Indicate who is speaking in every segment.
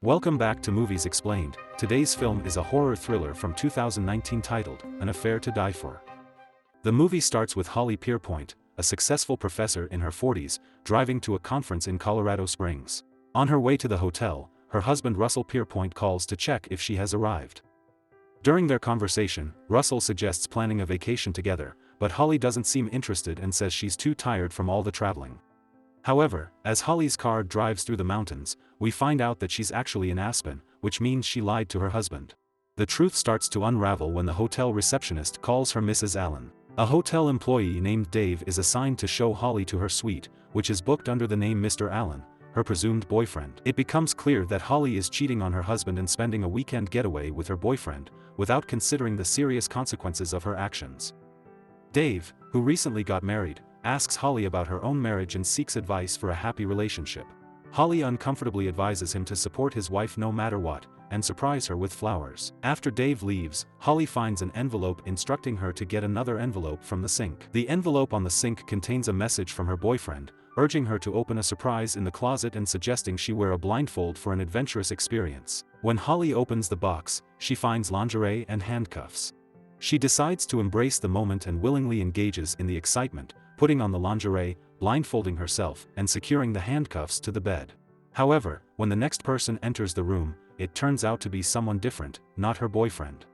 Speaker 1: Welcome back to Movies Explained. Today's film is a horror thriller from 2019 titled, An Affair to Die For. The movie starts with Holly Pierpoint, a successful professor in her 40s, driving to a conference in Colorado Springs. On her way to the hotel, her husband Russell Pierpoint calls to check if she has arrived. During their conversation, Russell suggests planning a vacation together, but Holly doesn't seem interested and says she's too tired from all the traveling. However, as Holly's car drives through the mountains, we find out that she's actually in Aspen, which means she lied to her husband. The truth starts to unravel when the hotel receptionist calls her Mrs. Allen. A hotel employee named Dave is assigned to show Holly to her suite, which is booked under the name Mr. Allen, her presumed boyfriend. It becomes clear that Holly is cheating on her husband and spending a weekend getaway with her boyfriend, without considering the serious consequences of her actions. Dave, who recently got married, asks Holly about her own marriage and seeks advice for a happy relationship. Holly uncomfortably advises him to support his wife no matter what, and surprise her with flowers. After Dave leaves, Holly finds an envelope instructing her to get another envelope from the sink. The envelope on the sink contains a message from her boyfriend, urging her to open a surprise in the closet and suggesting she wear a blindfold for an adventurous experience. When Holly opens the box, she finds lingerie and handcuffs. She decides to embrace the moment and willingly engages in the excitement, putting on the lingerie, blindfolding herself, and securing the handcuffs to the bed. However, when the next person enters the room, it turns out to be someone different, not her boyfriend.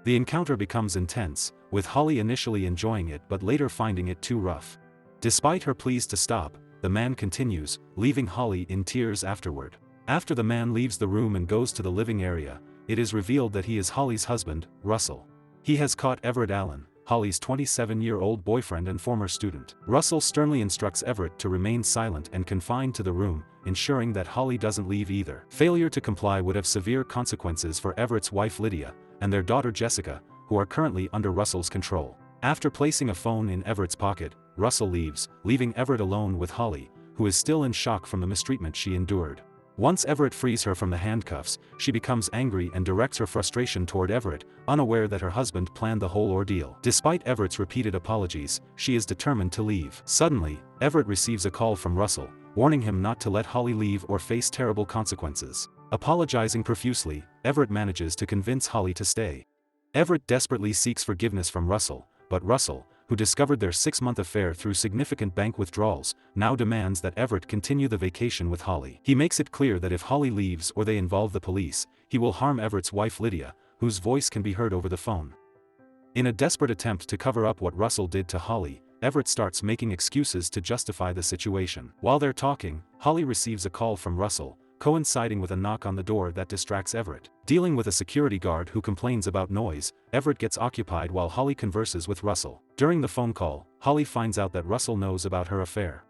Speaker 1: The encounter becomes intense, with Holly initially enjoying it but later finding it too rough. Despite her pleas to stop, the man continues, leaving Holly in tears afterward. After the man leaves the room and goes to the living area, it is revealed that he is Holly's husband, Russell. He has caught Everett Allen, Holly's 27-year-old boyfriend and former student. Russell sternly instructs Everett to remain silent and confined to the room, ensuring that Holly doesn't leave either. Failure to comply would have severe consequences for Everett's wife Lydia, and their daughter Jessica, who are currently under Russell's control. After placing a phone in Everett's pocket, Russell leaves, leaving Everett alone with Holly, who is still in shock from the mistreatment she endured. Once Everett frees her from the handcuffs, she becomes angry and directs her frustration toward Everett, unaware that her husband planned the whole ordeal. Despite Everett's repeated apologies, she is determined to leave. Suddenly, Everett receives a call from Russell, warning him not to let Holly leave or face terrible consequences. Apologizing profusely, Everett manages to convince Holly to stay. Everett desperately seeks forgiveness from Russell, but Russell, who discovered their 6-month affair through significant bank withdrawals, now demands that Everett continue the vacation with Holly. He makes it clear that if Holly leaves or they involve the police, he will harm Everett's wife Lydia, whose voice can be heard over the phone. In a desperate attempt to cover up what Russell did to Holly, Everett starts making excuses to justify the situation. While they're talking, Holly receives a call from Russell, coinciding with a knock on the door that distracts Everett. Dealing with a security guard who complains about noise, Everett gets occupied while Holly converses with Russell. During the phone call, Holly finds out that Russell knows about her affair.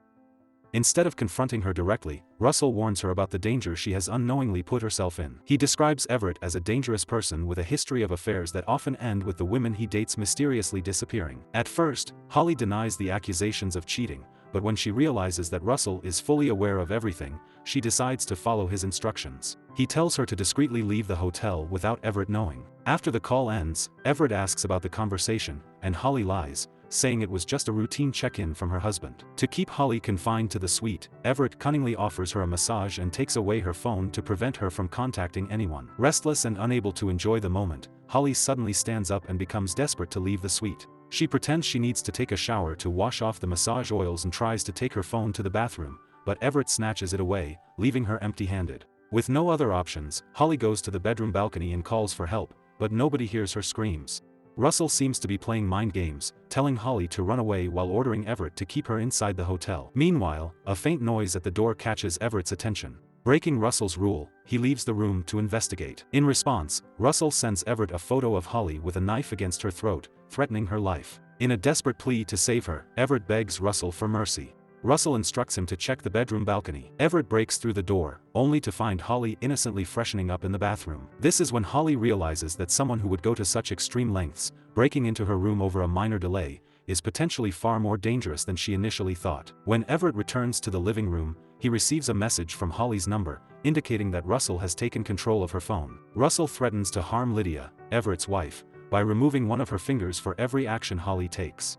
Speaker 1: Instead of confronting her directly, Russell warns her about the danger she has unknowingly put herself in. He describes Everett as a dangerous person with a history of affairs that often end with the women he dates mysteriously disappearing. At first, Holly denies the accusations of cheating, but when she realizes that Russell is fully aware of everything, she decides to follow his instructions. He tells her to discreetly leave the hotel without Everett knowing. After the call ends, Everett asks about the conversation, and Holly lies, saying it was just a routine check-in from her husband. To keep Holly confined to the suite, Everett cunningly offers her a massage and takes away her phone to prevent her from contacting anyone. Restless and unable to enjoy the moment, Holly suddenly stands up and becomes desperate to leave the suite. She pretends she needs to take a shower to wash off the massage oils and tries to take her phone to the bathroom, but Everett snatches it away, leaving her empty-handed. With no other options, Holly goes to the bedroom balcony and calls for help, but nobody hears her screams. Russell seems to be playing mind games, telling Holly to run away while ordering Everett to keep her inside the hotel. Meanwhile, a faint noise at the door catches Everett's attention. Breaking Russell's rule, he leaves the room to investigate. In response, Russell sends Everett a photo of Holly with a knife against her throat, threatening her life. In a desperate plea to save her, Everett begs Russell for mercy. Russell instructs him to check the bedroom balcony. Everett breaks through the door, only to find Holly innocently freshening up in the bathroom. This is when Holly realizes that someone who would go to such extreme lengths, breaking into her room over a minor delay, is potentially far more dangerous than she initially thought. When Everett returns to the living room, he receives a message from Holly's number, indicating that Russell has taken control of her phone. Russell threatens to harm Lydia, Everett's wife, by removing one of her fingers for every action Holly takes.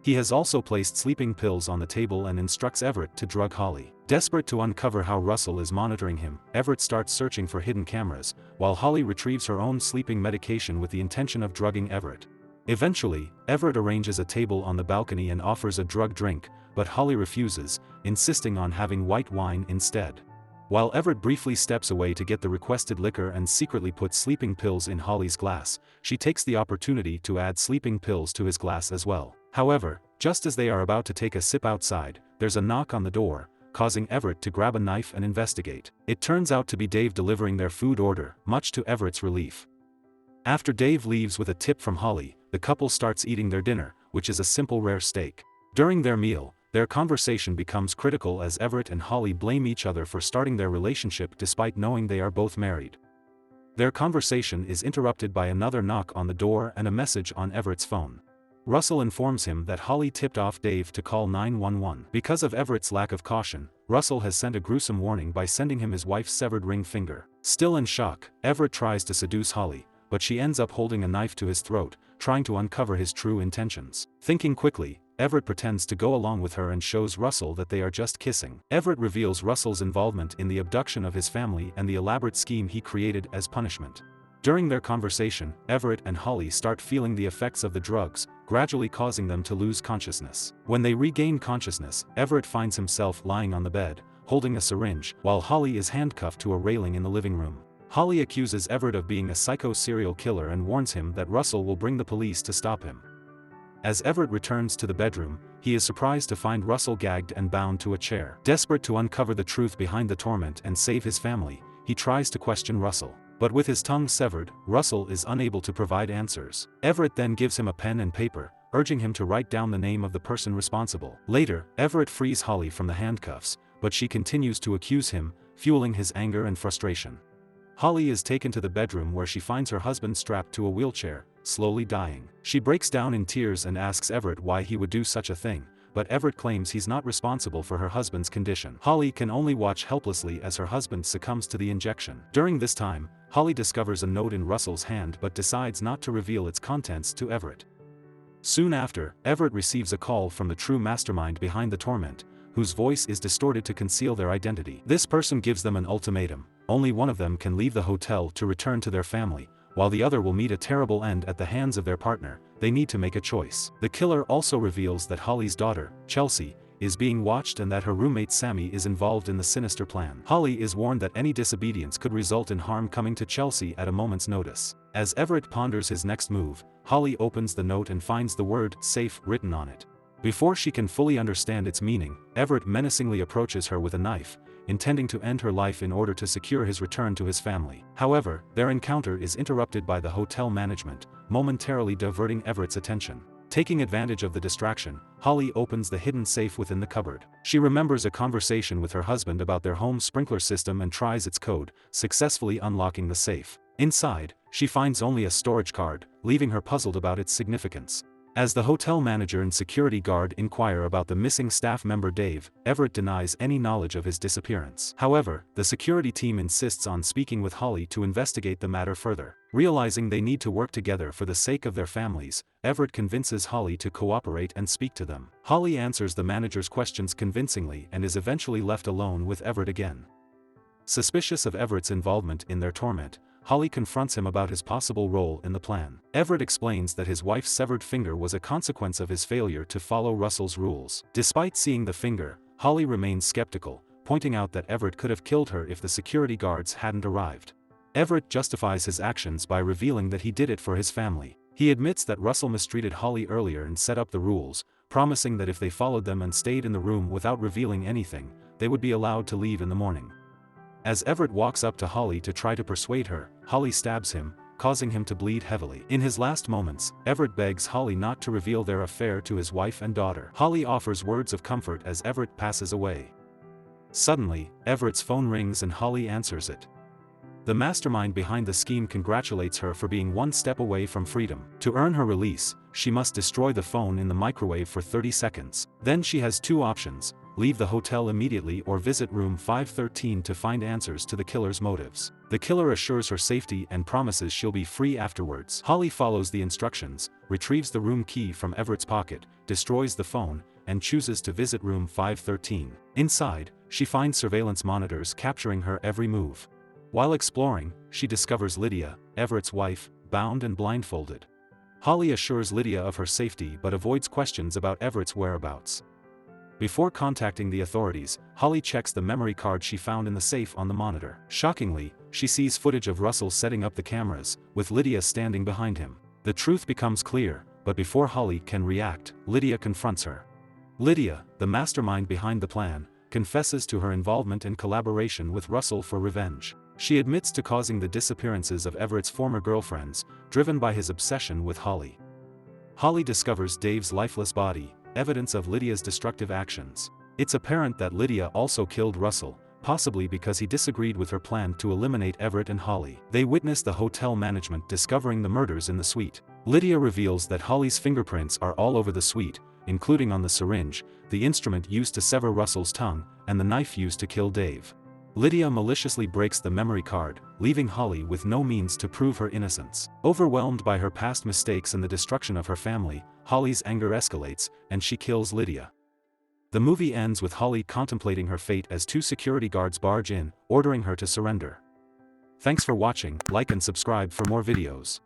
Speaker 1: He has also placed sleeping pills on the table and instructs Everett to drug Holly. Desperate to uncover how Russell is monitoring him, Everett starts searching for hidden cameras, while Holly retrieves her own sleeping medication with the intention of drugging Everett. Eventually, Everett arranges a table on the balcony and offers a drug drink, but Holly refuses, insisting on having white wine instead. While Everett briefly steps away to get the requested liquor and secretly puts sleeping pills in Holly's glass, she takes the opportunity to add sleeping pills to his glass as well. However, just as they are about to take a sip outside, there's a knock on the door, causing Everett to grab a knife and investigate. It turns out to be Dave delivering their food order, much to Everett's relief. After Dave leaves with a tip from Holly, the couple starts eating their dinner, which is a simple rare steak. During their meal, their conversation becomes critical as Everett and Holly blame each other for starting their relationship despite knowing they are both married. Their conversation is interrupted by another knock on the door and a message on Everett's phone. Russell informs him that Holly tipped off Dave to call 911. Because of Everett's lack of caution, Russell has sent a gruesome warning by sending him his wife's severed ring finger. Still in shock, Everett tries to seduce Holly, but she ends up holding a knife to his throat, trying to uncover his true intentions. Thinking quickly, Everett pretends to go along with her and shows Russell that they are just kissing. Everett reveals Russell's involvement in the abduction of his family and the elaborate scheme he created as punishment. During their conversation, Everett and Holly start feeling the effects of the drugs, gradually causing them to lose consciousness. When they regain consciousness, Everett finds himself lying on the bed, holding a syringe, while Holly is handcuffed to a railing in the living room. Holly accuses Everett of being a psycho serial killer and warns him that Russell will bring the police to stop him. As Everett returns to the bedroom, he is surprised to find Russell gagged and bound to a chair. Desperate to uncover the truth behind the torment and save his family, he tries to question Russell. But with his tongue severed, Russell is unable to provide answers. Everett then gives him a pen and paper, urging him to write down the name of the person responsible. Later, Everett frees Holly from the handcuffs, but she continues to accuse him, fueling his anger and frustration. Holly is taken to the bedroom where she finds her husband strapped to a wheelchair, slowly dying. She breaks down in tears and asks Everett why he would do such a thing, but Everett claims he's not responsible for her husband's condition. Holly can only watch helplessly as her husband succumbs to the injection. During this time, Holly discovers a note in Russell's hand but decides not to reveal its contents to Everett. Soon after, Everett receives a call from the true mastermind behind the torment, whose voice is distorted to conceal their identity. This person gives them an ultimatum: only one of them can leave the hotel to return to their family, while the other will meet a terrible end at the hands of their partner. They need to make a choice. The killer also reveals that Holly's daughter, Chelsea, is being watched and that her roommate Sammy is involved in the sinister plan. Holly is warned that any disobedience could result in harm coming to Chelsea at a moment's notice. As Everett ponders his next move, Holly opens the note and finds the word "safe" written on it. Before she can fully understand its meaning, Everett menacingly approaches her with a knife, intending to end her life in order to secure his return to his family. However, their encounter is interrupted by the hotel management, momentarily diverting Everett's attention. Taking advantage of the distraction, Holly opens the hidden safe within the cupboard. She remembers a conversation with her husband about their home sprinkler system and tries its code, successfully unlocking the safe. Inside, she finds only a storage card, leaving her puzzled about its significance. As the hotel manager and security guard inquire about the missing staff member Dave, Everett denies any knowledge of his disappearance. However, the security team insists on speaking with Holly to investigate the matter further. Realizing they need to work together for the sake of their families, Everett convinces Holly to cooperate and speak to them. Holly answers the manager's questions convincingly and is eventually left alone with Everett again. Suspicious of Everett's involvement in their torment, Holly confronts him about his possible role in the plan. Everett explains that his wife's severed finger was a consequence of his failure to follow Russell's rules. Despite seeing the finger, Holly remains skeptical, pointing out that Everett could have killed her if the security guards hadn't arrived. Everett justifies his actions by revealing that he did it for his family. He admits that Russell mistreated Holly earlier and set up the rules, promising that if they followed them and stayed in the room without revealing anything, they would be allowed to leave in the morning. As Everett walks up to Holly to try to persuade her, Holly stabs him, causing him to bleed heavily. In his last moments, Everett begs Holly not to reveal their affair to his wife and daughter. Holly offers words of comfort as Everett passes away. Suddenly, Everett's phone rings and Holly answers it. The mastermind behind the scheme congratulates her for being one step away from freedom. To earn her release, she must destroy the phone in the microwave for 30 seconds. Then she has two options: leave the hotel immediately or visit room 513 to find answers to the killer's motives. The killer assures her safety and promises she'll be free afterwards. Holly follows the instructions, retrieves the room key from Everett's pocket, destroys the phone, and chooses to visit room 513. Inside, she finds surveillance monitors capturing her every move. While exploring, she discovers Lydia, Everett's wife, bound and blindfolded. Holly assures Lydia of her safety but avoids questions about Everett's whereabouts. Before contacting the authorities, Holly checks the memory card she found in the safe on the monitor. Shockingly, she sees footage of Russell setting up the cameras, with Lydia standing behind him. The truth becomes clear, but before Holly can react, Lydia confronts her. Lydia, the mastermind behind the plan, confesses to her involvement and collaboration with Russell for revenge. She admits to causing the disappearances of Everett's former girlfriends, driven by his obsession with Holly. Holly discovers Dave's lifeless body, evidence of Lydia's destructive actions. It's apparent that Lydia also killed Russell, possibly because he disagreed with her plan to eliminate Everett and Holly. They witness the hotel management discovering the murders in the suite. Lydia reveals that Holly's fingerprints are all over the suite, including on the syringe, the instrument used to sever Russell's tongue, and the knife used to kill Dave. Lydia maliciously breaks the memory card, leaving Holly with no means to prove her innocence. Overwhelmed by her past mistakes and the destruction of her family, Holly's anger escalates, and she kills Lydia. The movie ends with Holly contemplating her fate as two security guards barge in, ordering her to surrender. Thanks for watching, like and subscribe for more videos.